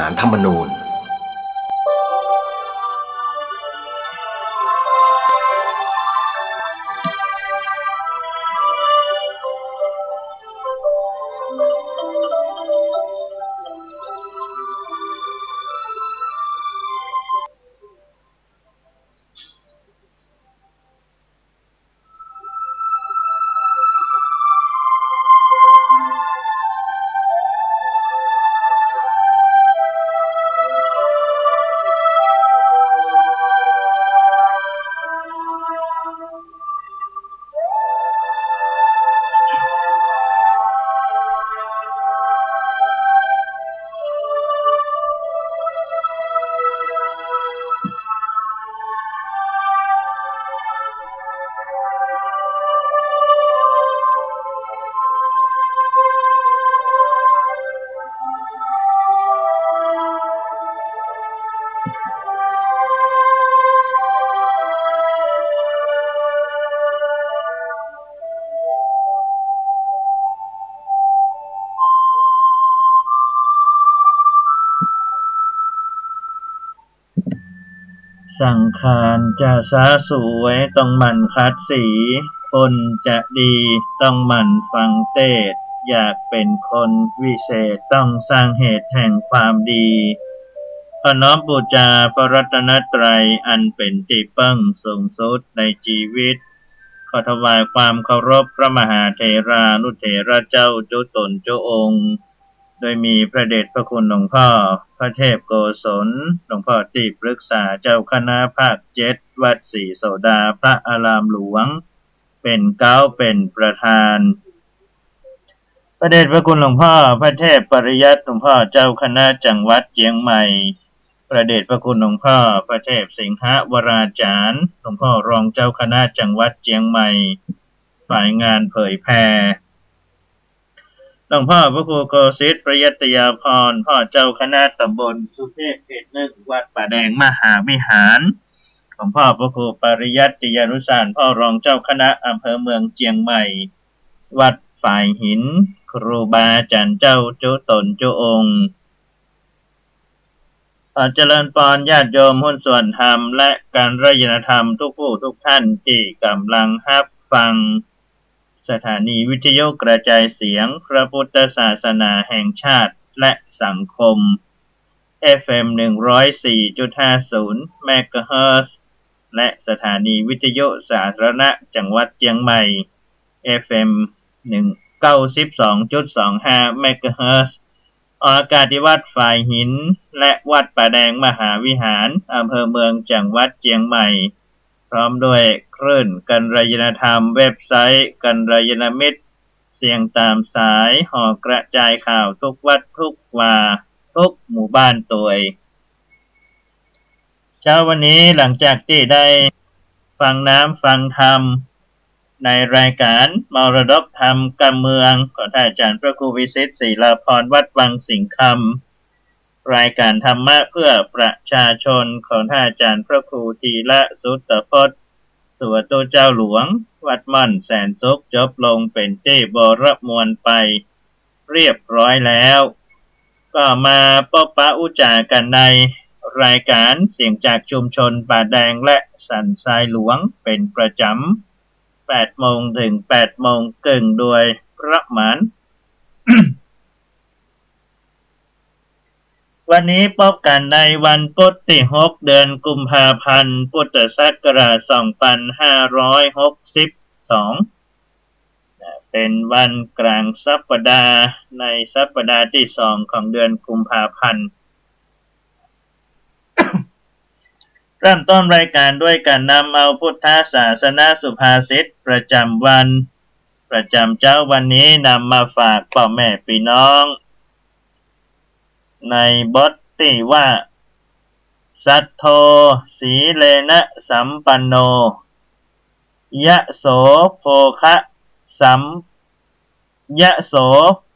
ศาลธรรมนูญสังขารจะสาสวยต้องหมั่นคัดสีคนจะดีต้องหมั่นฟังเทศน์อยากเป็นคนวิเศษต้องสร้างเหตุแห่งความดีขอน้อมบูชาพระรัตนตรัยอันเป็นที่พึ่งสูงสุดในชีวิตขอถวายความเคารพพระมหาเถรานุเถระเจ้าจุตนจุองค์โดยมีพระเดชพระคุณหลวงพ่อพระเทพโกศลหลวงพ่อที่ปรึกษาเจ้าคณะภาค7วัดศรีโสดาพระอารามหลวงเป็นเก้าเป็นประธานพระเดชพระคุณหลวงพ่อพระเทพปริยัติหลวงพ่อเจ้าคณะจังหวัดเชียงใหม่พระเดชพระคุณหลวงพ่อพระเทพสิงหวราจารย์หลวงพ่อรองเจ้าคณะจังหวัดเชียงใหม่ฝ่ายงานเผยแผ่หลวงพ่อพระครูโกศิษฐ์ประยัตยาภรณ์พ่อเจ้าคณะตำบลสุเทพเขต1วัดป่าแดงมหาวิหารหลวงพ่อพระครูปริยัติยานุสารพ่อรองเจ้าคณะอำเภอเมืองเชียงใหม่วัดฝ่ายหินครูบาอาจารย์เจ้าจุตนจุองค์เจริญพรญาติโยมหุ้นส่วนธรรมและการรยนธรรมทุกผู้ทุกท่านที่กำลังรับฟังสถานีวิทยุกระจายเสียงพระพุทธศาสนาแห่งชาติและสังคม FM 104.50 เมกะเฮิรตซ์และสถานีวิทยุสาธารณะจังหวัดเชียงใหม่ FM 92.25 เมกะเฮิรตซ์ออกอากาศที่วัดฝ่ายหินและวัดป่าแดงมหาวิหารอำเภอเมืองจังหวัดเชียงใหม่พร้อมด้วยคลื่นกัลยาณธรรมเว็บไซต์กัลยาณมิตรเสียงตามสายห่อกระจายข่าวทุกวัดทุกวาทุกหมู่บ้านตัวเช้าวันนี้หลังจากที่ได้ฟังน้ำฟังธรรมในรายการมรดกธรรมการเมืองของท่านอาจารย์พระครูวิสิทธิ์ศรีลาภรณ์วัดวังสิงห์คำรายการธรรมะเพื่อประชาชนของท่านอาจารย์พระครูธีระสุตพจน์สุวโตเจ้าหลวงวัดม่อนแสนสุขจบลงเป็นที่บรมวลไปเรียบร้อยแล้วก็มาพบปะอุจากันในรายการเสียงจากชุมชนป่าแดงและสันทรายหลวงเป็นประจำ8 โมงถึง 8 โมงครึ่งโดยประมาณ วันนี้พบกันในวันพุธที่6เดือนกุมภาพันธ์พุทธศักราช2562เป็นวันกลางสัปดาห์ในสัปดาห์ที่2ของเดือนกุมภาพันธ์ เริ่มต้นรายการด้วยการนำเอาพุทธศาสนาสุภาษิตประจำวันประจำเจ้าวันนี้นำมาฝากพ่อแม่พี่น้องในบทที่ว่าสัทโธสีเลนะสัมปันโนยะโสโภคะยะโส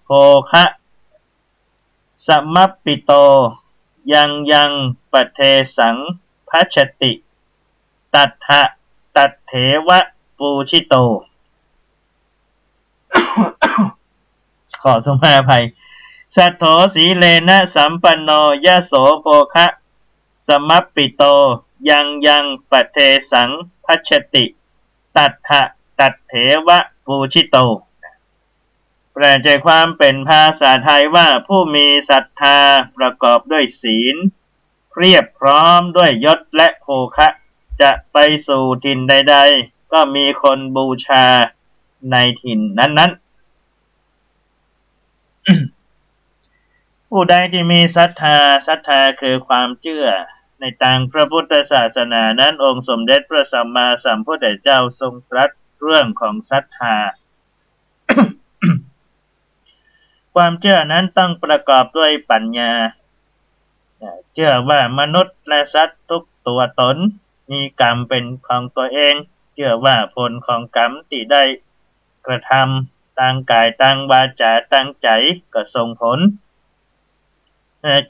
โภคะสัมมัปปิโตยังปเทสังพัชติตัทธะตัทเถวะปูชิโต ขอสมาภัย สัทโธสีเลนะสัมปันโนยะโสโภคะสมัปปิโตยังปเทสังพัชชติตัทธะตัทเถวะปูชิโตแปลใจความเป็นภาษาไทยว่าผู้มีศรัทธาประกอบด้วยศีลเรียบพร้อมด้วยยศและโภคะจะไปสู่ถิ่นใดๆก็มีคนบูชาในถิ่นนั้นๆ ผู้ใดที่มีศรัทธาคือความเชื่อในทางพระพุทธศาสนานั้นองค์สมเด็จพระสัมมาสัมพุทธเจ้าทรงตรัสเรื่องของศรัทธา ความเชื่อนั้นต้องประกอบด้วยปัญญาเชื่อว่ามนุษย์และสัตว์ทุกตัวตนมีกรรมเป็นของตัวเองเชื่อว่าผลของกรรมที่ได้กระทำตั้งกายตั้งวาจาตั้งใจก็ส่งผล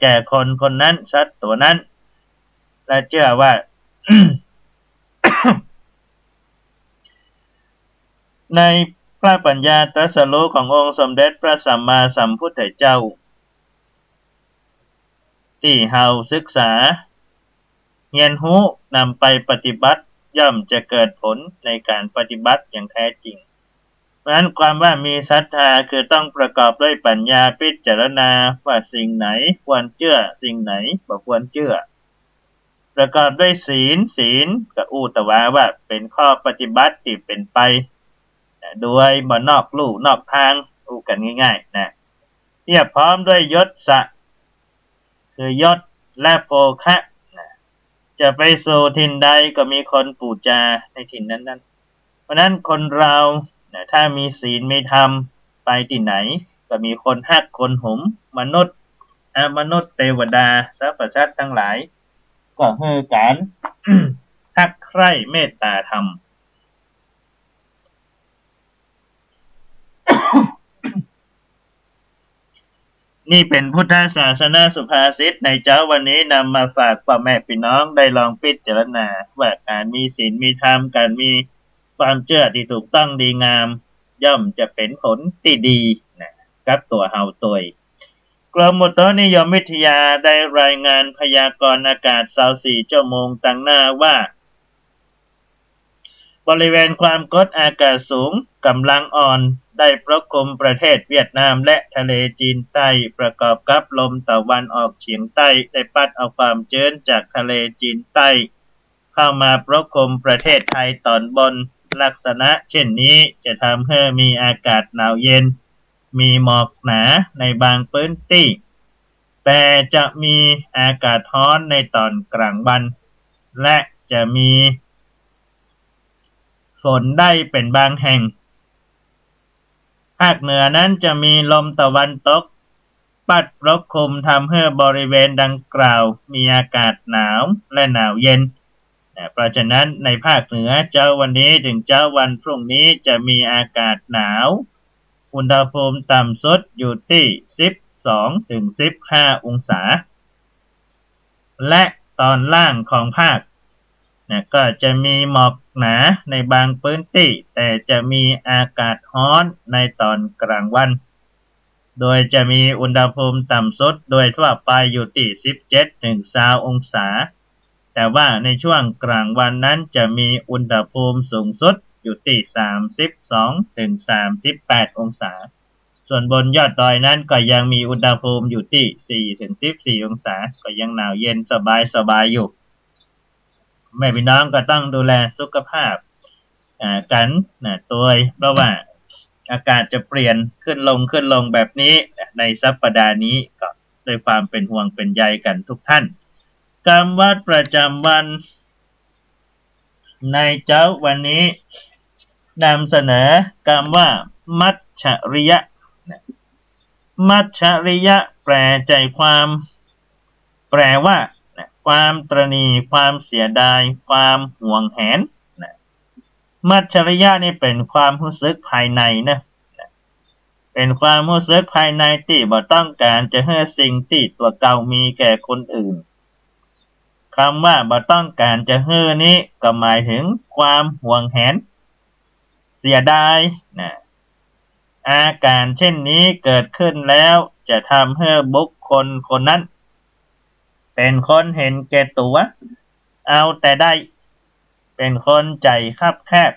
แก่คนคนนั้นสัตว์ตัวนั้นและเชื่อว่า ในพระปัญญาตรัสรู้ขององค์สมเด็จพระสัมมาสัมพุทธเจ้าที่เฮาศึกษาเรียนรู้นำไปปฏิบัติย่อมจะเกิดผลในการปฏิบัติอย่างแท้จริงเพราะฉะนั้นความว่ามีศรัทธาคือต้องประกอบด้วยปัญญาพิจารณาว่าสิ่งไหนควรเชื่อสิ่งไหนบ่ควรเชื่อประกอบด้วยศีลกับอุตวาว่าเป็นข้อปฏิบัติที่เป็นไปโดยบ่นอกลู่นอกทางอู้กันง่ายๆนะเทียบพร้อมด้วยยศคือยศและโภคะจะไปสู่ถิ่นใดก็มีคนปูชาในถิ่นนั้นๆเพราะนั้นคนเราถ้ามีศีลมีธรรมไปที่ไหนก็มีคนฮักคนหุมมนุษย์เทวดาสรรพสัตว์ทั้งหลายก็คือการ ฮักใคร่เมตตาธรรม นี่เป็นพุทธศาสนาสุภาษิตในเจ้าวันนี้นำมาฝากพ่อแม่พี่น้องได้ลองพิจารณาว่าการมีศีลมีธรรมการมีความเชื่อที่ถูกต้องดีงามย่อมจะเป็นผลที่ดีนะกับตัวเฮาตัวกรมอุตุนิยมวิทยาได้รายงานพยากรณ์อากาศ24 ชั่วโมงต่างหน้าว่าบริเวณความกดอากาศสูงกำลังอ่อนได้ปกคลุมประเทศเวียดนามและทะเลจีนใต้ประกอบกับลมตะวันออกเฉียงใต้ได้พัดเอาความชื้นจากทะเลจีนใต้เข้ามาปกคลุมประเทศไทยตอนบนลักษณะเช่นนี้จะทำให้มีอากาศหนาวเย็นมีหมอกหนาในบางพื้นที่แต่จะมีอากาศร้อนในตอนกลางวันและจะมีฝนได้เป็นบางแห่งภาคเหนือนั้นจะมีลมตะวันตกพัดปกคลุมทำให้บริเวณดังกล่าวมีอากาศหนาวและหนาวเย็นเพราะฉะนั้นในภาคเหนือเจ้าวันนี้ถึงเจ้าวันพรุ่งนี้จะมีอากาศหนาวอุณหภูมิต่ำสุดอยู่ที่12 ถึง 15 องศาและตอนล่างของภาคก็จะมีหมอกหนาในบางพื้นที่แต่จะมีอากาศร้อนในตอนกลางวันโดยจะมีอุณหภูมิต่ำสุดโดยทั่วไปอยู่ที่17 ถึง 20 องศาแต่ว่าในช่วงกลางวันนั้นจะมีอุณหภูมิสูงสุดอยู่ที่32 ถึง 38 องศาส่วนบนยอดดอยนั้นก็ยังมีอุณหภูมิอยู่ที่4 ถึง 14 องศาก็ยังหนาวเย็นสบายอยู่แม่พี่น้องก็ต้องดูแลสุขภาพกันตัวเพราะว่าอากาศจะเปลี่ยนขึ้นลงแบบนี้ในสัปดาห์นี้ก็ด้วยความเป็นห่วงเป็นใยกันทุกท่านกรรมวัดประจำวันในเจ้าวันนี้นำเสนอกรรมว่ามัชฌริยะมัชฌริยะแปลใจความแปลว่าความตระหนี่ความเสียดายความหวงแหนมัชฌริยะนี่เป็นความรู้สึกภายในนะเป็นความรู้สึกภายในที่บ่ต้องการจะให้สิ่งที่ตัวเก่ามีแก่คนอื่นคำว่าบ่ต้องการจะให้นี้ก็หมายถึงความหวงแหนเสียดาย อาการเช่นนี้เกิดขึ้นแล้วจะทำให้บุคคลคนนั้นเป็นคนเห็นแก่ตัวเอาแต่ได้เป็นคนใจคับแคบ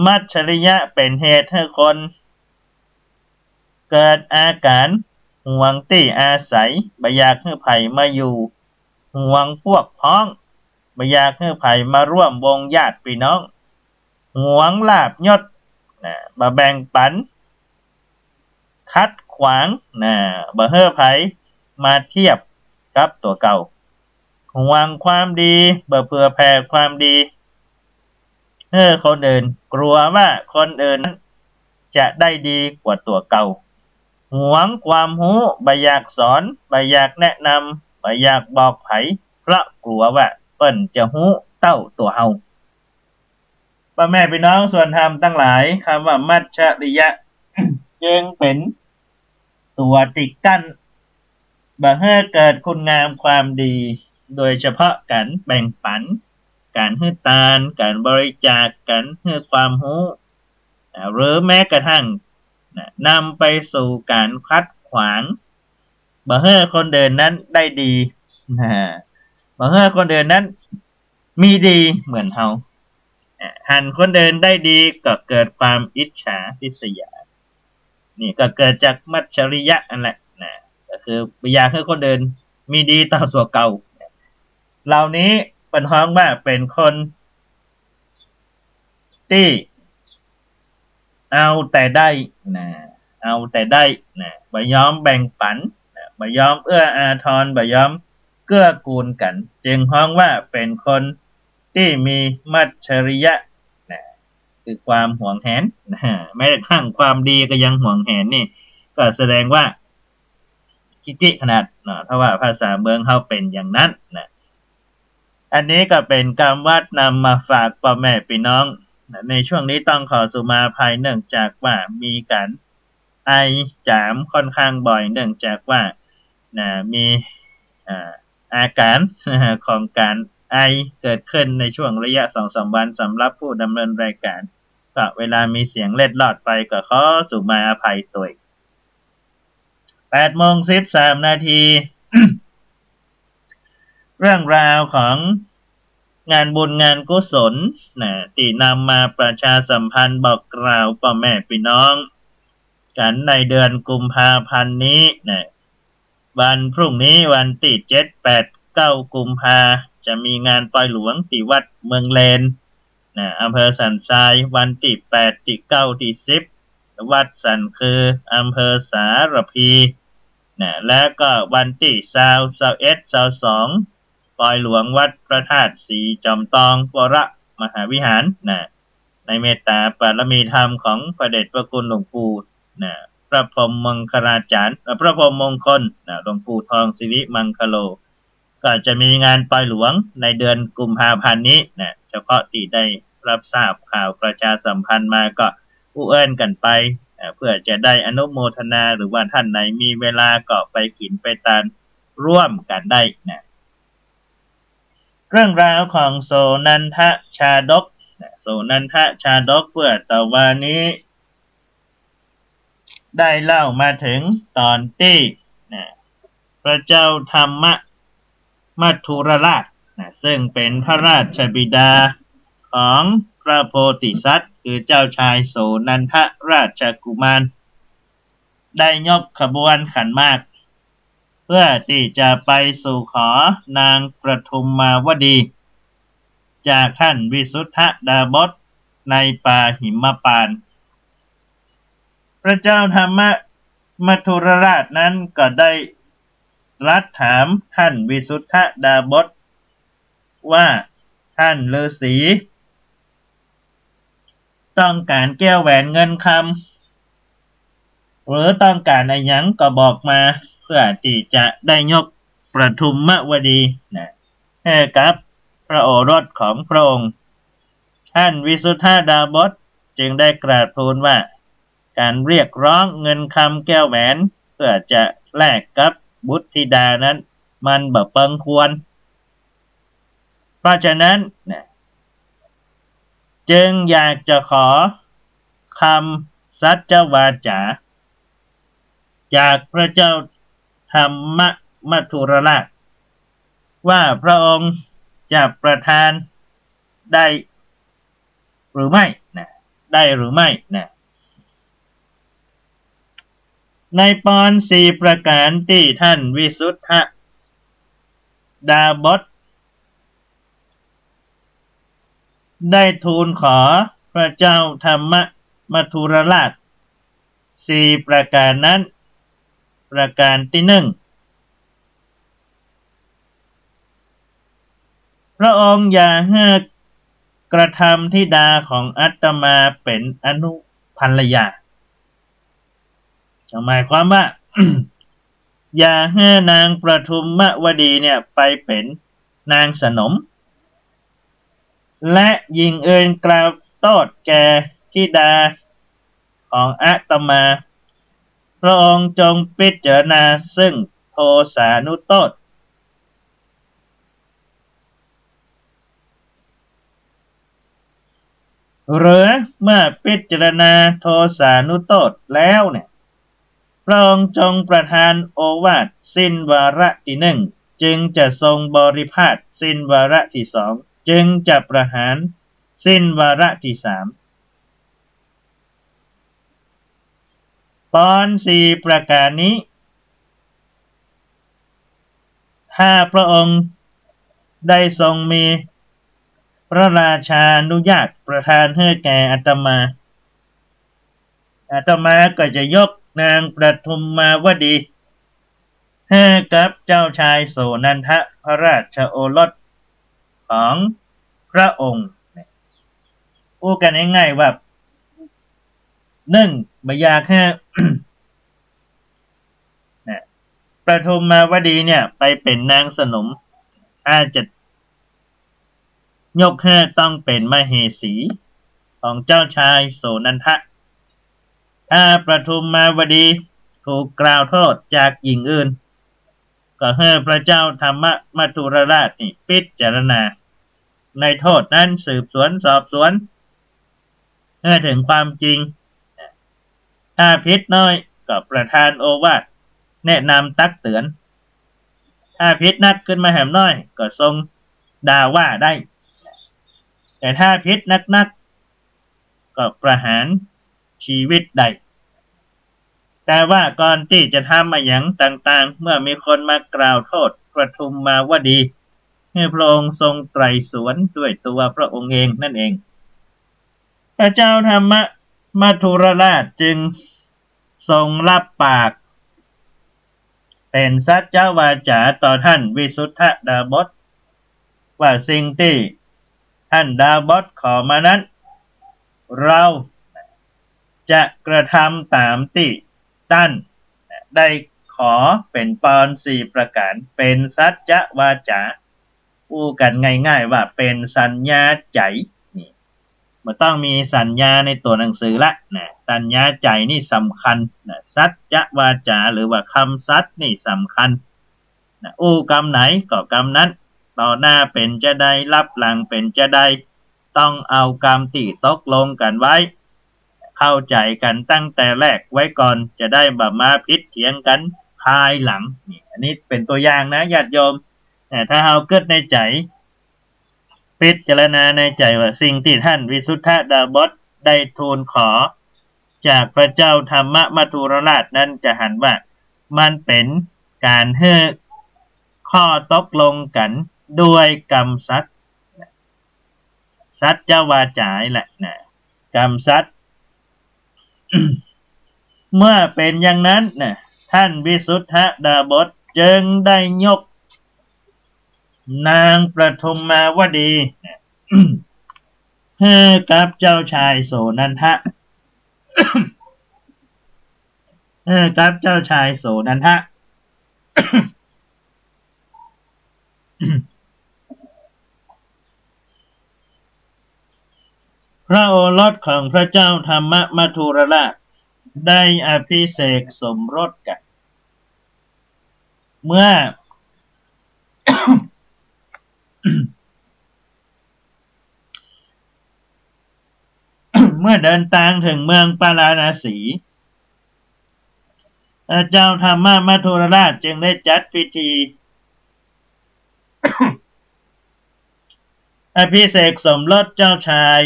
มัจฉริยะเป็นเหตุให้คนเกิดอาการห่วงที่อาศัยบ่อยากให้ไผมาอยู่ห่วงพวกพ้องบ่อยากให้ไผมาร่วมวงญาติพี่น้องห่วงลาภยศบ่แบ่งปันคัดขวางบ่ให้ไผมาเทียบกับตัวเก่าห่วงความดีบ่เผื่อแผ่ความดีคนอื่นกลัวว่าคนอื่นจะได้ดีกว่าตัวเก่าหวงความรู้บ่อยากสอนบ่อยากแนะนำบ่อยากบอกไผเพราะกลัวว่าเปิ้นจะรู้เต้าตัวเฮาพ่อแม่พี่น้องส่วนธรรมทั้งหลายคำว่ามัจฉริยะ จึงเป็นตัวติดกั้นบ่ให้เกิดคุณงามความดีโดยเฉพาะการแบ่งปันการให้ทานการบริจาคการให้ความรู้หรือแม้กระทั่งนำไปสู่การคัดขวางบ่ให้คนเดินนั้นได้ดีบ่ให้คนเดินนั้นมีดีเหมือนเฮาหันคนเดินได้ดีก็เกิดความอิจฉาริษยานี่ก็เกิดจากมัจฉริยะนั่นแหละก็คืออยากให้คนเดินมีดีต่อตัวเก่าเหล่านี้เป็นห้องว่าเป็นคนที่เอาแต่ได้เอาแต่ได้บ่ยอมแบ่งปันบ่ยอมเอื้ออาทรบ่ยอมเกื้อกูลกันจึงห้องว่าเป็นคนที่มีมัจฉริยะคือความหวงแหนแม้กระทั่งความดีก็ยังหวงแหนนี่ก็แสดงว่ากิจิขนาดถ้าว่าภาษาเมืองเขาเป็นอย่างนั้นอันนี้ก็เป็นคำวัดนำมาฝากพ่อแม่พี่น้องในช่วงนี้ต้องขอสุมาภัยเนื่องจากว่ามีการไอจามค่อนข้างบ่อยเนื่องจากว่ามีอาการของการไอเกิดขึ้นในช่วงระยะ 2-3 วันสำหรับผู้ดำเนินรายการก็เวลามีเสียงเล็ดลอดไปก็ขอสุมาภัยตัว8:13 นาที เรื่องราวของงานบุญงานกุศลที่นำมาประชาสัมพันธ์บอกกล่าวพ่อแม่พี่น้องกันในเดือนกุมภาพันธ์นี้วันพรุ่งนี้วันที่7 8 9กุมภาจะมีงานปล่อยหลวงที่วัดเมืองเลนอำเภอสันทรายวันที่8ที่9ที่10วัดสันคืออำเภอสารพีแล้วก็วันที่20 21 22ปล่อยหลวงวัดพระธาตุศรีจอมทองวรมหาวิหารในเมตตาปรมีธรรมของพระเดชพระคุณหลวงปู่พระพรหมมังคลาจารย์พระพรหมมงคลหลวงปู่ทองสิริมังคโลก็จะมีงานปล่อยหลวงในเดือนกุมภาพันธ์นี้เฉพาะที่ได้รับทราบข่าวประชาสัมพันธ์มาก็อู้เอิ้นกันไปเพื่อจะได้อนุโมทนาหรือว่าท่านไหนมีเวลาก็ไปกินไปทานร่วมกันได้เรื่องราวของโสนันทชาดกโสนันทชาดกเพื่อตะวันนี้ได้เล่ามาถึงตอนที่พระเจ้าธรรมมัทุรราชซึ่งเป็นพระราชบิดาของพระโพธิสัตว์คือเจ้าชายโสนันทราชกุมารได้ยกขบวนขันหมากเพื่อที่จะไปสู่ขอนางประทุมมาวดีจากท่านวิสุทธดาบสในป่าหิมพานต์พระเจ้าธรรมมัทุรราชนั้นก็ได้รัสถามท่านวิสุทธดาบสว่าท่านฤาษีต้องการแก้วแหวนเงินคำหรือต้องการอะไรหยังก็บอกมาเพื่อที่จะได้ยกประทุมมวดีให้กับพระโอรสของพระองค์ท่านวิสุทธดาบสจึงได้กราบทูลว่าการเรียกร้องเงินคำแก้วแหวนเพื่อจะแลกกับบุตรธิดานั้นมันบ่เปิงควรเพราะฉะนั้นจึงอยากจะขอคำส สัจวาจาจากพระเจ้าธรรมมัทุรราชว่าพระองค์จะประทานได้หรือไม่นะได้หรือไม่นะในปอนสี่ประการที่ท่านวิสุทธดาบสได้ทูลขอพระเจ้าธรรมมัทุรราชสี่ประการนั้นประการที่หนึ่งพระองค์อย่าให้กระทำธิดาของอาตมาเป็นอนุภรรยาหมายความว่า อย่าให้นางประทุมวดีเนี่ยไปเป็นนางสนมและยิงเอินกล่าวโทษแก่ธิดาของอาตมาพระองค์จงพิจารณาซึ่งโทสานุโทษหรือเมื่อพิจารณาโทสานุโทษแล้วเนี่ยพระองค์จงประทานโอวาทสิ้นวาระที่หนึ่งจึงจะทรงบริพาทสิ้นวาระที่สองจึงจะประหารสิ้นวาระที่สามตอนสี่ประการนี้ถ้าพระองค์ได้ทรงมีพระราชานุญาตประทานให้แก่อาตมาก็จะยกนางประทุมมาวดีให้กับเจ้าชายโสนันทะพระราชโอรสของพระองค์พูดกันง่ายๆว่าหนึ่งไม่อยากให้ ประทุมมาวดีเนี่ยไปเป็นนางสนมอาจจะยกให้ต้องเป็นมเหสีของเจ้าชายโสนันทะถ้าประทุมมาวดีถูกกล่าวโทษจากหญิงอื่นก็ให้พระเจ้าธรรมมัทุรราชนี่พิจารณาในโทษนั้นสืบสวนสอบสวนให้ถึงความจริงถ้าผิดน้อยก็ประทานโอวาทแนะนำตักเตือนถ้าผิดนักขึ้นมาแหมน้อยก็ทรงด่าว่าได้แต่ถ้าผิดนักก็ประหารชีวิตได้แต่ว่าก่อนที่จะทำมาอย่างต่างๆเมื่อมีคนมากล่าวโทษประทุมมาวดีให้พระองค์ทรงไตร่สวนด้วยตัวพระองค์เองนั่นเองพระเจ้าธรรมมัทุรราชจึงทรงรับปากเป็นสัจวาจาต่อท่านวิสุทธดาบสว่าสิ่งที่ท่านดาบสขอมานั้นเราจะกระทำตามที่ท่านได้ขอเป็นปอนสี่ประการเป็นสัจวาจาพูดกันง่ายๆว่าเป็นสัญญาใจนี่มันต้องมีสัญญาในตัวหนังสือละนะสัญญาใจนี่สำคัญนะสัจวาจาหรือว่าคำสัจนี่สำคัญนะกรรมไหนก็กรรมนั้นต่อหน้าเป็นจะได้รับหลังเป็นจะได้ต้องเอากรรมที่ตกลงกันไว้เข้าใจกันตั้งแต่แรกไว้ก่อนจะได้แบบมาพิษเถียงกันภายหลังนี่อันนี้เป็นตัวอย่างนะญาติโยมแต่ถ้าเอาเกิดในใจพิจารณาในใจว่าสิ่งที่ท่านวิสุทธดาบสได้ทูลขอจากพระเจ้าธรรมมัทุรราชนั้นจะหันว่ามันเป็นการให้ข้อตกลงกันด้วยกรรมสัตย์สัจวาจาแหละนะกรรมสัตย์ เมื่อเป็นอย่างนั้นนะท่านวิสุทธดาบสจึงได้ยกนางประทุมมาวดี ให้กับเจ้าชายโสนันทะ ให้กับเจ้าชายโสนันทะ พระโอรสของพระเจ้าธรรมมัทุรราชได้อภิเษกสมรสกันเมื่อ เ มื่อเดินทางถึงเมืองปาราณสีเจ้าธรรมมัทุรราชจึงได้จัดพิธีอภิเษกสมรสเจ้าชาย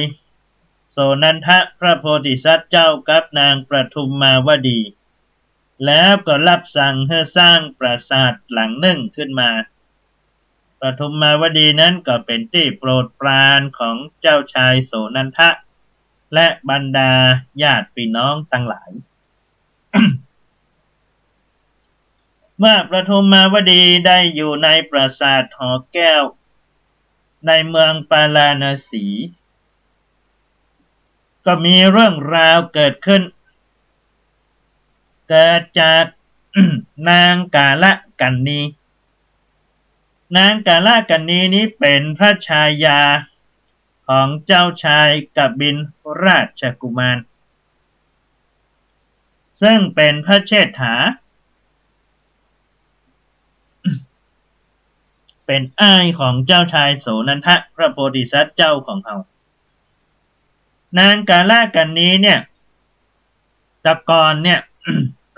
โสนันทะพระโพธิสัตว์เจ้ากับนางประทุมมาวดีแล้วก็รับสั่งให้สร้างปราสาทหลังหนึ่งขึ้นมาประทุมมาวดีนั้นก็เป็นที่โปรดปรานของเจ้าชายโสนันทะและบรรดาญาติพี่น้องทั้งหลาย เมื่อประทุมมาวดีได้อยู่ในปราสาทหอแก้วในเมืองปาราณสีก็มีเรื่องราวเกิดขึ้นเกิดจาก นางกาละกันนีนางกาละกันนีนี้เป็นพระชายาของเจ้าชายกบิลราชกุมารซึ่งเป็นพระเชษฐาเป็นอ้ายของเจ้าชายโสนันทะพระโพธิสัตว์เจ้าของเขานางกาละกันนี้เนี่ยแต่ก่อนเนี่ย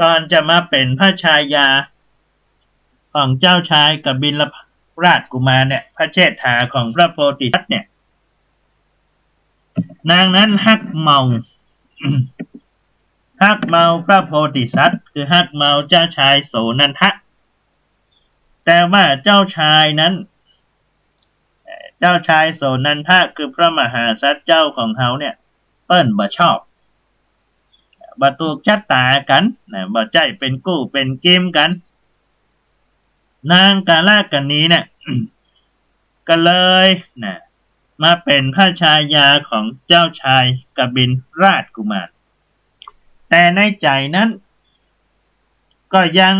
ก่อนจะมาเป็นพระชายาของเจ้าชายกบิลราชกุมารเนี่ยพระเชษฐาของพระโพธิสัตว์เนี่ยนางนั้นฮักเมา ฮักเมาพระโพธิสัตว์คือฮักเมาเจ้าชายโสนันทะแต่ว่าเจ้าชายนั้นเจ้าชายโสนันทะคือพระมหาสัตว์เจ้าของเขาเนี่ยเปิ้นบ่ชอบบ่ถูกชะตากันนะบ่ใจเป็นกู้เป็นเกมกันนางกาละกันนี้เนี่ย ก็เลยนะมาเป็นพระชายาของเจ้าชายกบิลราชกุมารแต่ในใจนั้นก็ยัง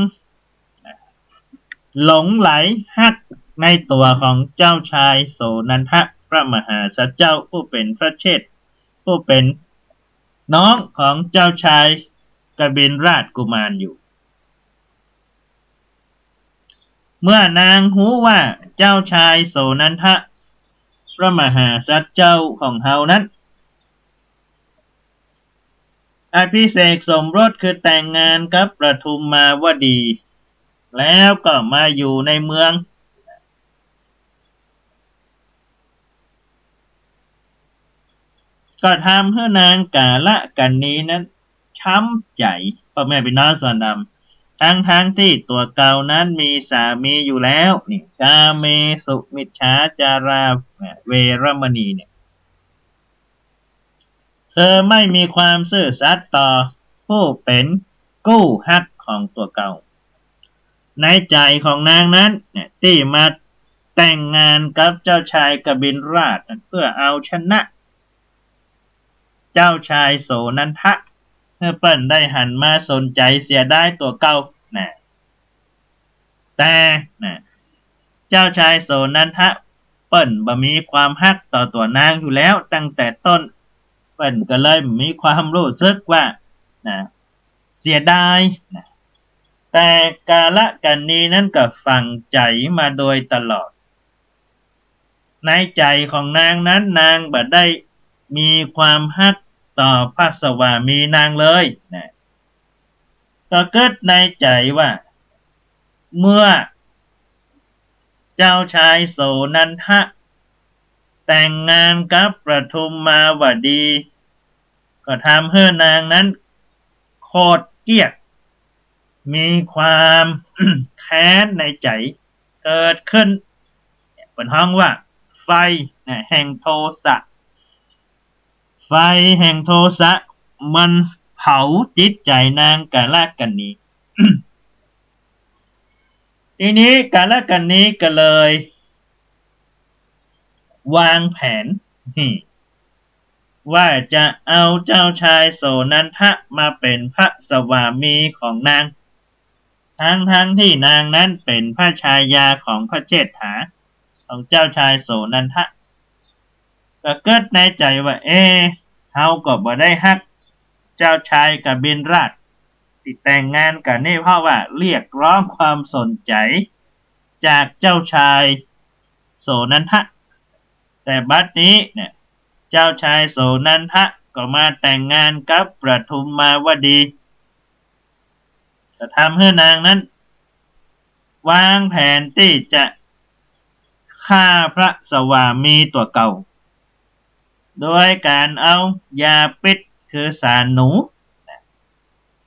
หลงไหลฮักในตัวของเจ้าชายโสนันทะพระมหาสัตว์เจ้าผู้เป็นพระเชษฐผู้เป็นน้องของเจ้าชายกบิลราชกุมารอยู่เมื่อนางหูว่าเจ้าชายโสนันทะพระมหาสัตว์เจ้าของเฮานั้นอภิเษกสมรสคือแต่งงานกับประทุมมาวดีแล้วก็มาอยู่ในเมืองก็ทำให้นางกาละกันนี้นั้นช้ำใจพ่อแม่พี่น้องส่วนดำทั้งที่ตัวเก่านั้นมีสามีอยู่แล้วนี่ชาเมสุมิจฉาจาราเวรมณีเนี่ยเธอไม่มีความซื่อสัตย์ต่อผู้เป็นกู้ฮักของตัวเก่าในใจของนางนั้นเนี่ยที่มาแต่งงานกับเจ้าชายกบิลราชเพื่อเอาชนะเจ้าชายโสนันทะเมื่อเปิ้นได้หันมาสนใจเสียได้ตัวเก่านะแต่นะเจ้าชายโสนันทะเปิ้นบ่มีความฮักต่อตัวนางอยู่แล้วตั้งแต่ต้นเปิ้นก็เลยมีความรู้สึกว่านะเสียดายนะแต่กาละกันนี้นั้นก็ฝังใจมาโดยตลอดในใจของนางนั้นนางบ่ได้มีความฮักต่อพระสวามีนางเลยนะก็เกิดในใจว่าเมื่อเจ้าชายโสนันทะแต่งงานกับประทุมมาวดีก็ทำให้นางนั้นโคตรเกลียดมีความ แค้นในใจเกิดขึ้นเป็นห้องว่าไฟแห่งโทสะไฟแห่งโทสะมันเผาจิตใจนางกาละกันนี้ ทีนี้กาละกันนี้ก็เลยวางแผนว่าจะเอาเจ้าชายโสนันทะมาเป็นพระสวามีของนางทั้งที่นางนั้นเป็นพระชายาของพระเชษฐาของเจ้าชายโสนันทะก็เกิดในใจว่าเฮาก็บ่ได้ฮักเจ้าชายกบิลราชที่แต่งงานกันนี่เพราะว่าเรียกร้องความสนใจจากเจ้าชายโสนันทะแต่บัดนี้เนี่ยเจ้าชายโสนันทะ ก็มาแต่งงานกับประทุมมาวดีจะทำให้นางนั้นวางแผนที่จะฆ่าพระสวามีตัวเก่าโดยการเอายาพิษคือสารหนู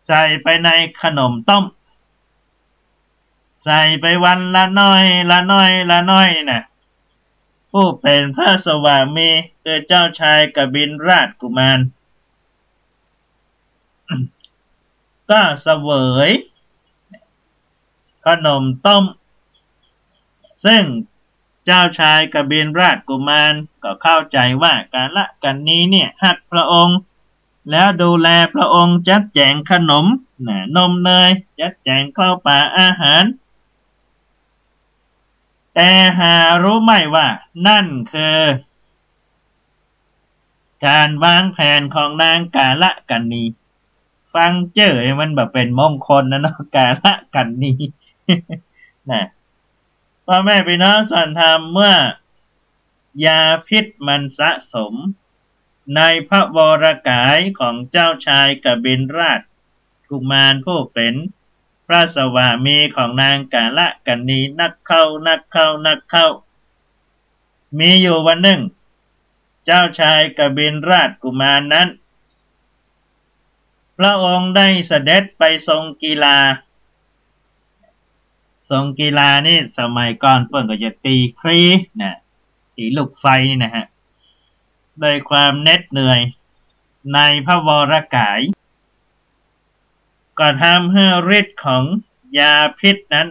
ใส่ไปในขนมต้มใส่ไปวันละน้อยละน้อยละน้อยนะผู้เป็นพระสวามีคือเจ้าชายกบิลราชกุมาร ก็เสวยขนมต้มซึ่งเจ้าชายกบิลราชกุมารก็เข้าใจว่าการละกันนี้เนี่ยหักพระองค์แล้วดูแลพระองค์จัดแจงขนมนมเนยจัดแจงข้าวปลาอาหารแต่หารู้ไหมว่านั่นคือการวางแผนของนางกาละกันนีฟังเจอมันแบบเป็นมงคลนะเนาะกาละกันนี นะพ่อแม่พี่น้องสันธรรมเมื่อยาพิษมันสะสมในพระวรกายของเจ้าชายกบิลราชกุมารผู้เป็นพระสวามีของนางกาละกันนีนักเข้ามีอยู่วันหนึ่งเจ้าชายกบิลราชกุมารนั้นพระองค์ได้เสด็จไปทรงกีฬานี่สมัยก่อนเพิ่นก็จะตีครีนะตีลูกไฟนะฮะโดยความเหน็ดเหนื่อยในพระวรกายก็ทำให้ฤทธิ์ของยาพิษนั้น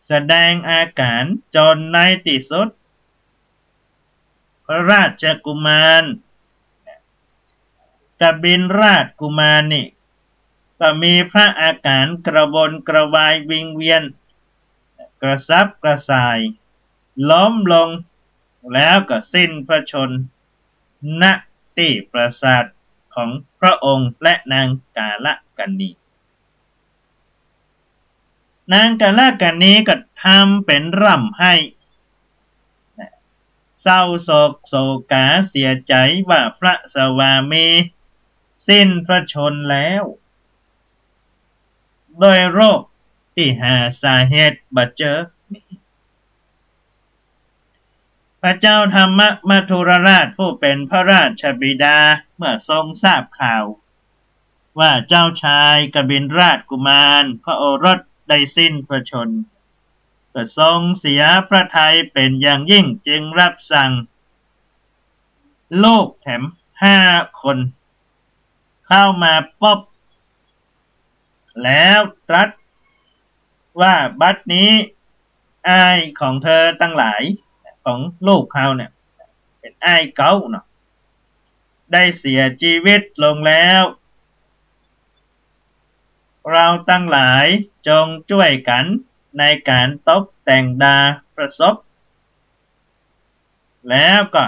แสดงอาการจนในที่สุดพระราชกุมารกบิลราชกุมารนี่ก็มีพระอาการกระวนกระวายวิงเวียนกระซับกระส่ายล้มลงแล้วก็สิ้นพระชนม์ณที่ปราสาทของพระองค์และนางกาละกันนีนางกาละกันนีก็ทำเป็นร่ำให้เศร้าโศกโศกาเสียใจว่าพระสวามีสิ้นพระชนม์แล้วโดยโรคที่หาสาเหตุบ่เจอพระเจ้าธรรมมัทุรราชผู้เป็นพระราชบิดาเมื่อทรงทราบข่าวว่าเจ้าชายกบิลราชกุมารพระโอรสได้สิ้นพระชนม์ก็ทรงเสียพระทัยเป็นอย่างยิ่งจึงรับสั่งลูกแถม5 คนเข้ามาพบแล้วตรัสว่าบัดนี้อ้ายของเธอทั้งหลายของลูกเขาเนี่ยเป็นอ้ายเก่าเนาะได้เสียชีวิตลงแล้วเราทั้งหลายจงช่วยกันในการตกแต่งดาประสบแล้วก็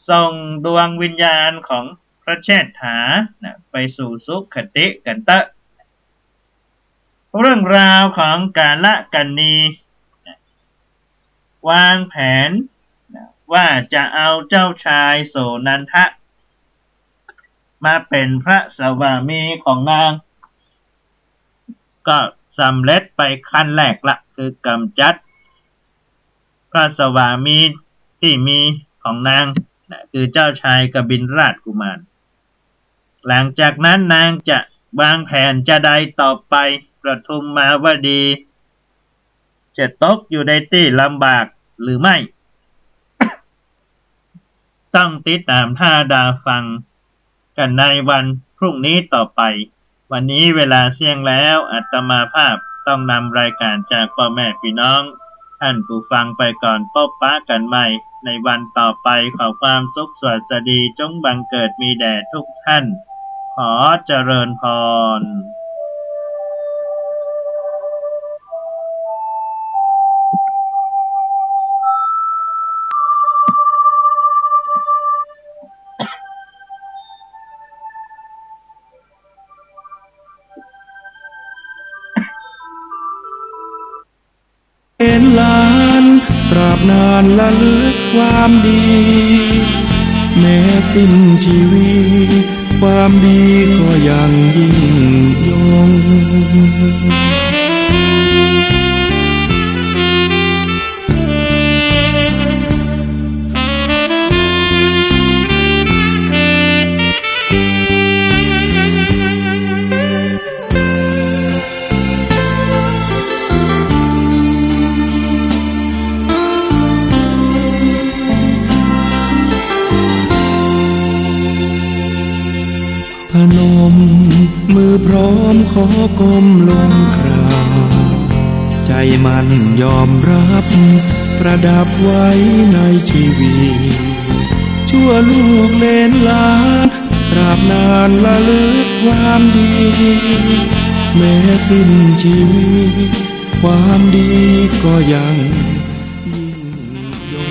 ส่งดวงวิญญาณของพระเชษฐาไปสู่สุคติกันเตะเรื่องราวของกาละกันนีวางแผนว่าจะเอาเจ้าชายโสนันทะมาเป็นพระสวามีของนางก็สำเร็จไปขั้นแรกละคือกำจัดพระสวามีที่มีของนางคือเจ้าชายกบิลราชกุมารหลังจากนั้นนางจะวางแผนจะใดต่อไปประทุมมาวดีจะตกอยู่ในที่ลำบากหรือไม่ ต้องติดตามท่าดาฟังกันในวันพรุ่งนี้ต่อไปวันนี้เวลาเสี่ยงแล้วอาตมาภาพต้องนำรายการจากพ่อแม่พี่น้องท่านผู้ฟังไปก่อนพบปะกันใหม่ในวันต่อไปขอความสุขสวัสดีจงบังเกิดมีแด่ทุกท่านขอเจริญพรเป็นล้านตราบนานละลึกความดี แม้สิ้นชีวิตความดีก็ยังยิ่งยงพนมมือพร้อมขอก้มลงกราบใจมันยอมรับประดับไว้ในชีวิตชั่วลูกเลนหลานตราบนานละลึกความดีแม้สิ้นชีวิตความดีก็ยังยิ่งยง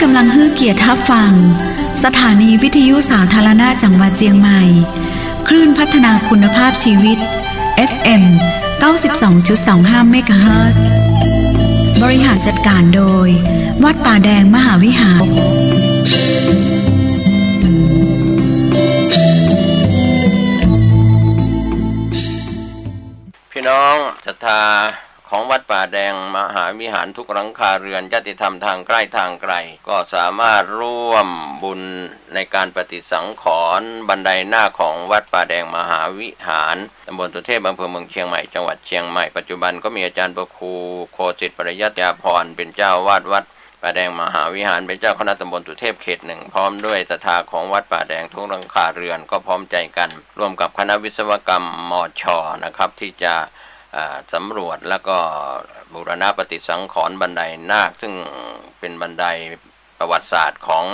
กำลังฮื้อเกียรติทับฟังสถานีวิทยุสาธารณะจังหวัดเชียงใหม่คลื่นพัฒนาคุณภาพชีวิต FM 92.25 เมกะเฮิรตซ์บริหารจัดการโดยวัดป่าแดงมหาวิหารพี่น้องศรัทธาของวัดป่าแดงมหาวิหารทุกหลังคาเรือนญาติธรรมทางใกล้ทางไกลก็สามารถร่วมบุญในการปฏิสังขรณ์บันไดหน้าของวัดป่าแดงมหาวิหารตำบลสุเทพอำเภอเมืองเชียงใหม่จังหวัดเชียงใหม่ปัจจุบันก็มีอาจารย์ประครูโคสิทธิ์ปริยัติยาภรณ์เป็นเจ้าวาดวัดป่าแดงมหาวิหารเป็นเจ้าคณะตำบลสุเทพเขต 1พร้อมด้วยศรัทธาของวัดป่าแดงทุกหลังคาเรือนก็พร้อมใจกันร่วมกับคณะวิศวกรรมมช.นะครับที่จะสำรวจแล้วก็บูรณะปฏิสังขรณ์บันไดนาคซึ่งเป็นบันไดประวัติศาสตร์ของ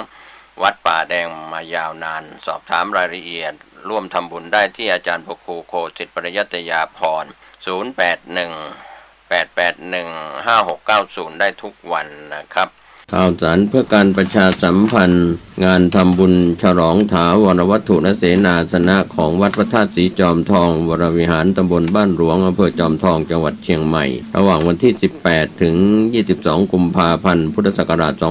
วัดป่าแดงมายาวนานสอบถามรายละเอียดร่วมทำบุญได้ที่อาจารย์พระครูโคสิทธิ์ปริยัติยาภรณ์0818815690ได้ทุกวันนะครับข่าวสารเพื่อการประชาสัมพันธ์งานทำบุญฉลองถาวรวัตถุและเสนาสนะของวัดพระธาตุสีจอมทองวรวิหารตำบลบ้านหลวงอำเภอจอมทองจังหวัดเชียงใหม่ระหว่างวันที่18ถึง22กุมภาพันธ์พุทธศักราช2562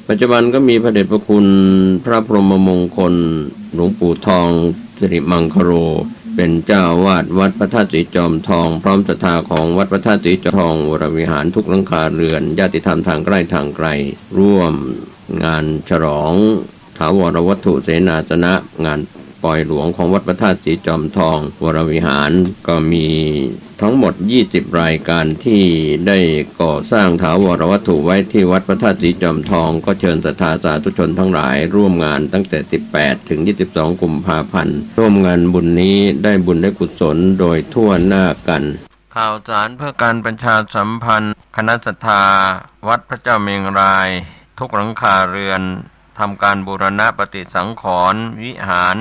ปัจจุบันก็มีพระเดชพระคุณพระพรหมมงคลหลวงปู่ทองสิริมังคโรเป็นเจ้าวาดวัดพระธาตุสีจอมทองพร้อมศรัทธาของวัดพระธาตุสีจอมทองวรวิหารทุกหลังคาเรือนญาติธรรมทางใกล้ทางไกลร่วมงานฉลองถาวรวัตถุเสนาสนะงานปล่อยหลวงของวัดพระธาตุสีจอมทองวรวิหารก็มีทั้งหมด20รายการที่ได้ก่อสร้างถาวรวัตถุไว้ที่วัดพระธาตุสีจอมทองก็เชิญศรัทธาสาธุชนทั้งหลายร่วมงานตั้งแต่18ถึง22กุมภาพันธ์ร่วมงานบุญนี้ได้บุญได้กุศลโดยทั่วหน้ากันข่าวสารเพื่อการประชาสัมพันธ์คณะศรัทธาวัดพระเจ้าเมงรายทุกหลังคาเรือนทำการบูรณะปฏิสังขรณ์วิหาร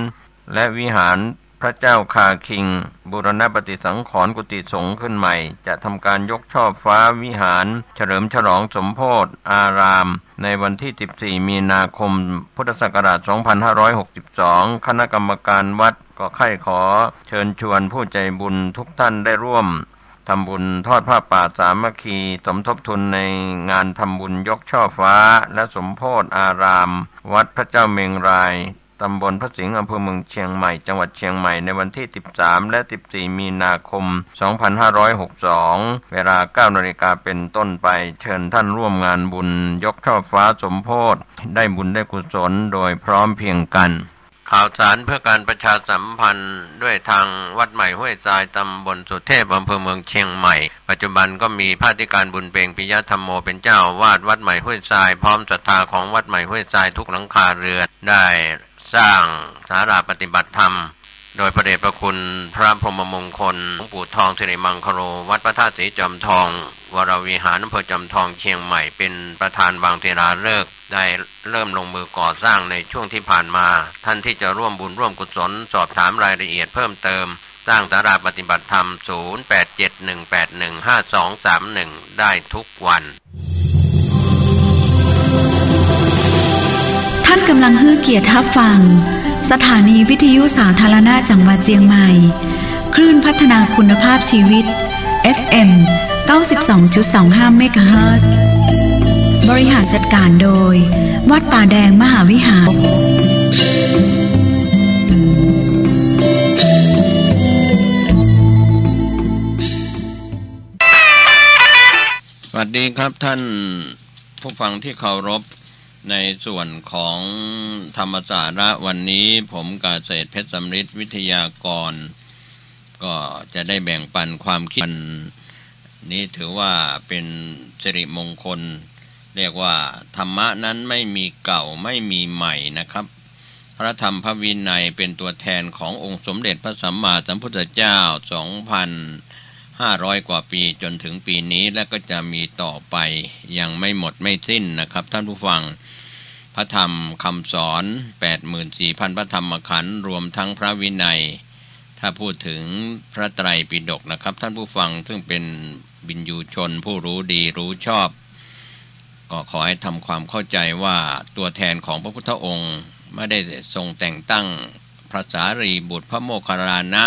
และวิหารพระเจ้าคาคิงบูรณะปฏิสังขรณ์กุฏิสงฆ์ขึ้นใหม่จะทำการยกช่อฟ้าวิหารเฉลิมฉลองสมโภชอารามในวันที่14มีนาคมพุทธศักราช2562คณะกรรมการวัดก็ใคร่ขอเชิญชวนผู้ใจบุญทุกท่านได้ร่วมทำบุญทอดผ้าป่าสามัคคีสมทบทุนในงานทำบุญยกช่อฟ้าและสมโภชอารามวัดพระเจ้าเมงรายตำบลพระสิงห์อำเภอเมืองเชียงใหม่จังหวัดเชียงใหม่ในวันที่13และ14มีนาคม2562เวลา 9:00 น.เป็นต้นไปเชิญท่านร่วมงานบุญยกช่อฟ้าสมโภชได้บุญได้กุศลโดยพร้อมเพรียงกันข่าวสารเพื่อการประชาสัมพันธ์ด้วยทางวัดใหม่ห้วยทรายตำบลสุเทพอำเภอเมืองเชียงใหม่ปัจจุบันก็มีพระอธิการบุญเพ็งปิยธรรมโมเป็นเจ้าวาดวัดใหม่ห้วยทรายพร้อมศรัทธาของวัดใหม่ห้วยทรายทุกหลังคาเรือนได้สร้างศาลาปฏิบัติธรรม โดยพระเดชพระคุณพระพรหมมงคลหลวงปู่ทองสิริมังคโรวัดพระธาตุศรีจอมทองวรวิหารอำเภอจอมทองเชียงใหม่เป็นประธานบางศิลาฤกษ์ได้เริ่มลงมือก่อสร้างในช่วงที่ผ่านมาท่านที่จะร่วมบุญร่วมกุศลสอบถามรายละเอียดเพิ่มเติมสร้างศาลาปฏิบัติธรรม0871815231ได้ทุกวันท่านกำลังฮื้อเกียรติทับฟังสถานีวิทยุสาธารณะจังหวัดเชียงใหม่คลื่นพัฒนาคุณภาพชีวิต FM 92.25 เมกะเฮิรตซ์บริหารจัดการโดยวัดป่าแดงมหาวิหารสวัสดีครับท่านผู้ฟังที่เคารพในส่วนของธรรมสาระวันนี้ผมกาเศษเพชรสำริดวิทยากรก็จะได้แบ่งปันความคิดนี้ถือว่าเป็นสิริมงคลเรียกว่าธรรมะนั้นไม่มีเก่าไม่มีใหม่นะครับพระธรรมพระวินัยเป็นตัวแทนขององค์สมเด็จพระสัมมาสัมพุทธเจ้า 2,500 กว่าปีจนถึงปีนี้และก็จะมีต่อไปยังไม่หมดไม่สิ้นนะครับท่านผู้ฟังพระธรรมคำสอน 84,000 พระธรรมขันธ์รวมทั้งพระวินัยถ้าพูดถึงพระไตรปิฎกนะครับท่านผู้ฟังซึ่งเป็นวินยูชนผู้รู้ดีรู้ชอบก็ขอให้ทำความเข้าใจว่าตัวแทนของพระพุทธองค์ไม่ได้ทรงแต่งตั้งพระสารีบุตรพระโมคคัลลานะ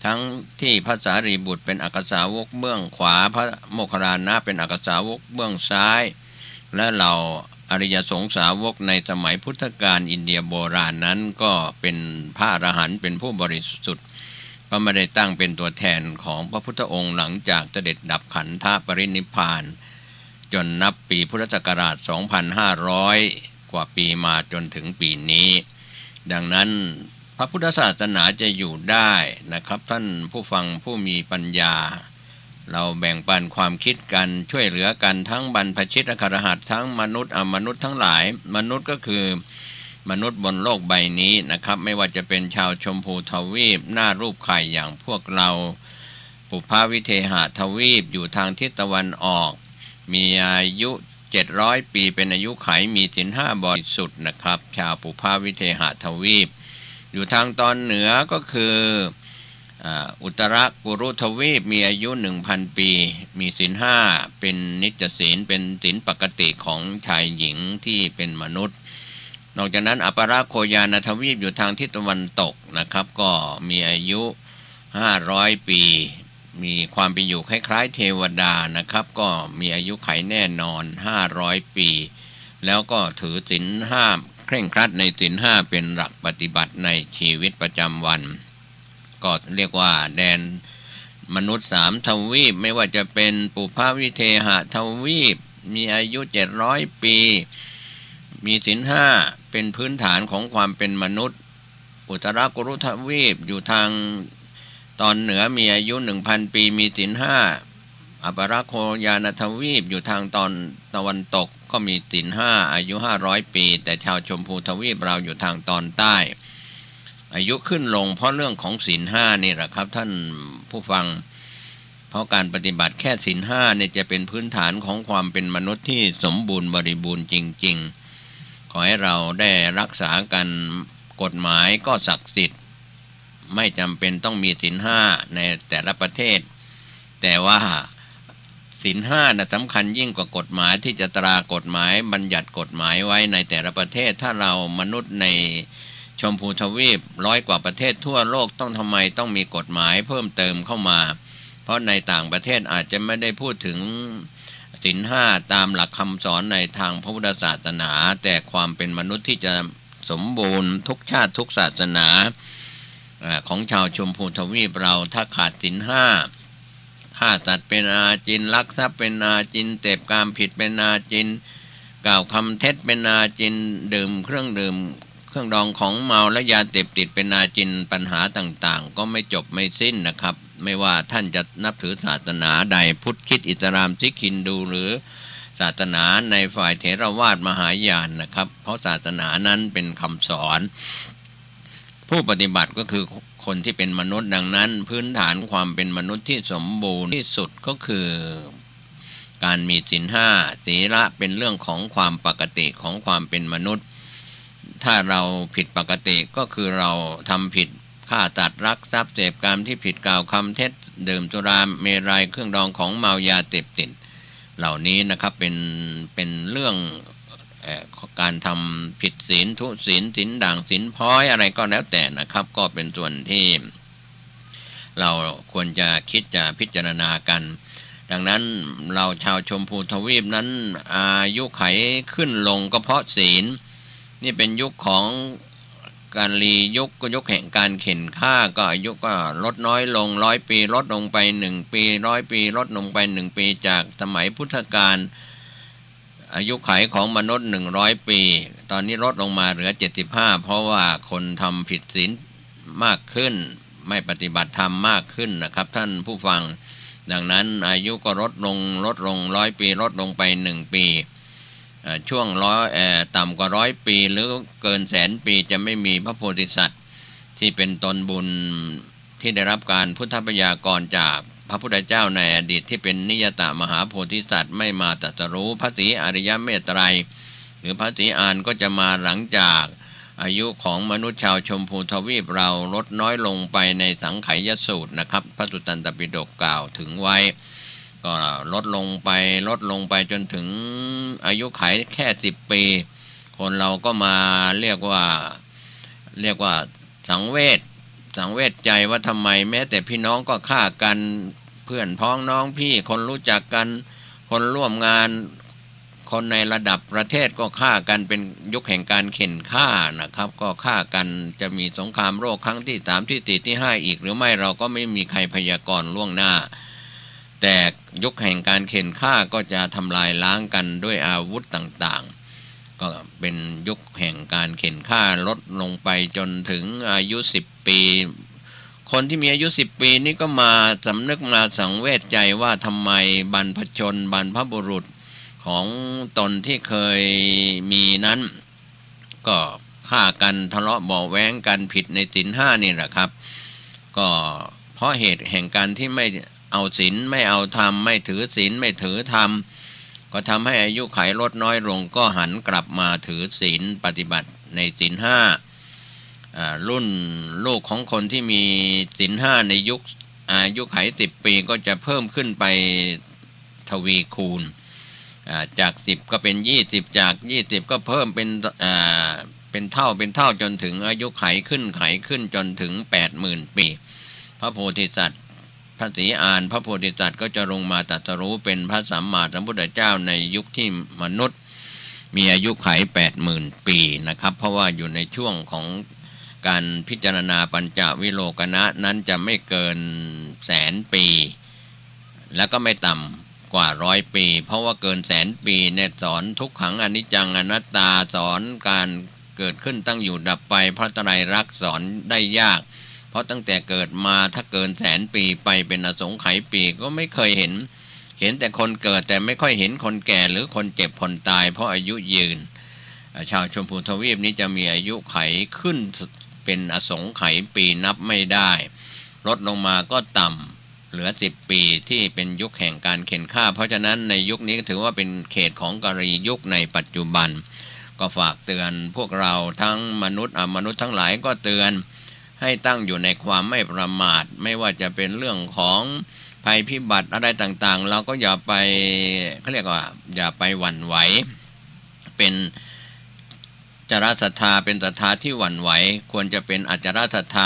ทั้งที่พระสารีบุตรเป็นอักษาวกเบื้องขวาพระโมคคัลลานะเป็นอักษาวกเบื้องซ้ายและเราอริยสงสาวกในสมัยพุทธกาลอินเดียโบราณนั้นก็เป็นพระอรหันต์เป็นผู้บริสุทธิ์ก็ไม่ได้ตั้งเป็นตัวแทนของพระพุทธองค์หลังจากเสด็จดับขันธปรินิพพานจนนับปีพุทธศักราช 2,500 กว่าปีมาจนถึงปีนี้ดังนั้นพระพุทธศาสนาจะอยู่ได้นะครับท่านผู้ฟังผู้มีปัญญาเราแบ่งปันความคิดกันช่วยเหลือกันทั้งบรรพชิตอครหัสทั้งมนุษย์อมนุษย์ทั้งหลายมนุษย์ก็คือมนุษย์บนโลกใบนี้นะครับไม่ว่าจะเป็นชาวชมพูทวีปหน้ารูปไข่อย่างพวกเราปุพพวิเทหทวีปอยู่ทางทิศตะวันออกมีอายุ700 ปีเป็นอายุไขมีศีล 5บริสุทธิ์นะครับชาวปุพพวิเทหทวีปอยู่ทางตอนเหนือก็คืออุตรกุรุทวีปมีอายุ 1,000 ปีมีศีล 5เป็นนิจศีลเป็นศีลปกติของชายหญิงที่เป็นมนุษย์นอกจากนั้นอัปราโคยานทวีปอยู่ทางทิศตะวันตกนะครับก็มีอายุ500 ปีมีความเป็นอยู่คล้ายๆเทวดานะครับก็มีอายุขัยแน่นอน500 ปีแล้วก็ถือศีล 5เคร่งครัดในศีล 5เป็นหลักปฏิบัติในชีวิตประจำวันก็เรียกว่าแดนมนุษย์3ทวีปไม่ว่าจะเป็นปุพพวิเทหทวีปมีอายุ700 ปีมีศีล 5เป็นพื้นฐานของความเป็นมนุษย์อุตรกุรุทวีปอยู่ทางตอนเหนือมีอายุ 1,000 ปีมีศีล 5อัปราโคยานทวีปอยู่ทางตอนตะวันตกก็มีศีล 5อายุ500 ปีแต่ชาวชมพูทวีปเราอยู่ทางตอนใต้อายุขึ้นลงเพราะเรื่องของศีล 5นี่แหละครับท่านผู้ฟังเพราะการปฏิบัติแค่ศีล 5เนี่ยจะเป็นพื้นฐานของความเป็นมนุษย์ที่สมบูรณ์บริบูรณ์จริงๆขอให้เราได้รักษากันกฎหมายก็ศักดิ์สิทธิ์ไม่จำเป็นต้องมีศีล 5ในแต่ละประเทศแต่ว่าศีล 5น่ะสำคัญยิ่งกว่ากฎหมายที่จะตรากฎหมายบัญญัติกฎหมายไว้ในแต่ละประเทศถ้าเรามนุษย์ในชมพูทวีป100 กว่าประเทศทั่วโลกทำไมต้องมีกฎหมายเพิ่มเติมเข้ามาเพราะในต่างประเทศอาจจะไม่ได้พูดถึงศีล 5ตามหลักคำสอนในทางพระพุทธศาสนาแต่ความเป็นมนุษย์ที่จะสมบูรณ์ทุกชาติทุกศาสนาของชาวชมพูทวีปเราถ้าขาดศีล 5ฆ่าสัตว์เป็นอาจินลักทรัพย์เป็นอาจินเสพกามผิดเป็นอาจินกล่าวคำเท็จเป็นอาจินดื่มเครื่องดื่มเครื่องดองของเมาและยาเสพติดเป็นอาจินปัญหาต่างๆก็ไม่จบไม่สิ้นนะครับไม่ว่าท่านจะนับถือศาสนาใดพุทธคริสต์อิสลามซิกฮินดูหรือศาสนาในฝ่ายเถรวาทมหายานนะครับเพราะศาสนานั้นเป็นคำสอน ผู้ปฏิบัติก็คือคนที่เป็นมนุษย์ดังนั้นพื้นฐานความเป็นมนุษย์ที่สมบูรณ์ที่สุดก็คือการมีศีลห้าศีละเป็นเรื่องของความปกติของความเป็นมนุษย์ถ้าเราผิดปกติก็คือเราทำผิดฆ่าสัตว์ลักทรัพย์เสพกรรมที่ผิดกล่าวคำเท็จดื่มสุราเมรัยเครื่องดองของเมายาเสพติดเหล่านี้นะครับเป็นเรื่องการทำผิดศีลทุศีลศีลด่างศีลพ้อยอะไรก็แล้วแต่นะครับก็เป็นส่วนที่เราควรจะคิดจะพิจารณากันดังนั้นเราชาวชมพูทวีปนั้นอายุไขขึ้นลงก็เพราะศีลนี่เป็นยุคของการลียุคก็ยุคแห่งการเข็นฆ่าก็อายุก็ลดน้อยลง100 ปีลดลงไป1 ปี100 ปีลดลงไป1 ปีจากสมัยพุทธกาลอายุขัยของมนุษย์100 ปีตอนนี้ลดลงมาเหลือ75เพราะว่าคนทำผิดศีลมากขึ้นไม่ปฏิบัติธรรมมากขึ้นนะครับท่านผู้ฟังดังนั้นอายุก็ลดลง100 ปีลดลงไป1 ปีช่วงต่ำกว่า100 ปีหรือเกิน100,000 ปีจะไม่มีพระโพธิสัตว์ที่เป็นตนบุญที่ได้รับการพุทธพยากรณ์จากพระพุทธเจ้าในอดีตที่เป็นนิยตมหาโพธิสัตว์ไม่มาตรัสรู้พระศรีอริยเมตไตรหรือพระศรีอานก็จะมาหลังจากอายุของมนุษย์ชาวชมพูทวีปเราลดน้อยลงไปในสังไขยสูตรนะครับพระสุตตันตปิฎกกล่าวถึงไว้ก็ลดลงไปจนถึงอายุขัยแค่10 ปีคนเราก็มาเรียกว่าสังเวชใจว่าทำไมแม้แต่พี่น้องก็ฆ่ากันเพื่อนพ้องน้องพี่คนรู้จักกันคนร่วมงานคนในระดับประเทศก็ฆ่ากันเป็นยุคแห่งการเข็นฆ่านะครับก็ฆ่ากันจะมีสงครามโลกครั้งที่3ที่4ที่5อีกหรือไม่เราก็ไม่มีใครพยากรณ์ล่วงหน้าแต่ยุคแห่งการเข็นฆ่าก็จะทำลายล้างกันด้วยอาวุธต่างๆก็เป็นยุคแห่งการเข็นฆ่าลดลงไปจนถึงอายุ10 ปีคนที่มีอายุ10 ปีนี่ก็มาสำนึกมาสังเวชใจว่าทำไมบรรพชนบรรพบุรุษของตนที่เคยมีนั้นก็ฆ่ากันทะเลาะเบาะแว้งกันผิดในศีล5นี่แหละครับก็เพราะเหตุแห่งการที่ไม่เอาศีลไม่เอาธรรมไม่ถือศีลไม่ถือธรรมก็ทำให้อายุขัยลดน้อยลงก็หันกลับมาถือศีลปฏิบัติในศีล5รุ่นลูกของคนที่มีศีล5ในยุคอายุขัย10 ปีก็จะเพิ่มขึ้นไปทวีคูณจาก10ก็เป็น20จาก20ก็เพิ่มเป็นเท่าจนถึงอายุขัยขึ้นจนถึง 80,000 ปีพระโพธิสัตว์พระศรีอานพระโพธิสัตว์ก็จะลงมาตรัสรู้เป็นพระสัมมาสัมพุทธเจ้าในยุคที่มนุษย์มีอายุขัย 80,000 ปีนะครับเพราะว่าอยู่ในช่วงของการพิจารณาปัญจวิโลกนะนั้นจะไม่เกิน100,000 ปีแล้วก็ไม่ต่ำกว่า100 ปีเพราะว่าเกิน100,000 ปีเนี่ยสอนทุกขังอนิจจังอนัตตาสอนการเกิดขึ้นตั้งอยู่ดับไปพระไตรลักษณ์สอนได้ยากเพราะตั้งแต่เกิดมาถ้าเกิน100,000 ปีไปเป็นอสงไขยปีก็ไม่เคยเห็นแต่คนเกิดแต่ไม่ค่อยเห็นคนแก่หรือคนเจ็บคนตายเพราะอายุยืนชาวชมพูทวีปนี้จะมีอายุไขขึ้นเป็นอสงไขยปีนับไม่ได้ลดลงมาก็ต่ำเหลือ10 ปีที่เป็นยุคแห่งการเข็นฆ่าเพราะฉะนั้นในยุคนี้ถือว่าเป็นเขตของกาลียุคในปัจจุบันก็ฝากเตือนพวกเราทั้งมนุษย์ทั้งหลายก็เตือนให้ตั้งอยู่ในความไม่ประมาทไม่ว่าจะเป็นเรื่องของภัยพิบัติอะไรต่างๆเราก็อย่าไปเขาเรียกว่าอย่าไปหวั่นไหวเป็นจารศรัทธาเป็นศรัทธาที่หวั่นไหวควรจะเป็นอจารศรัทธา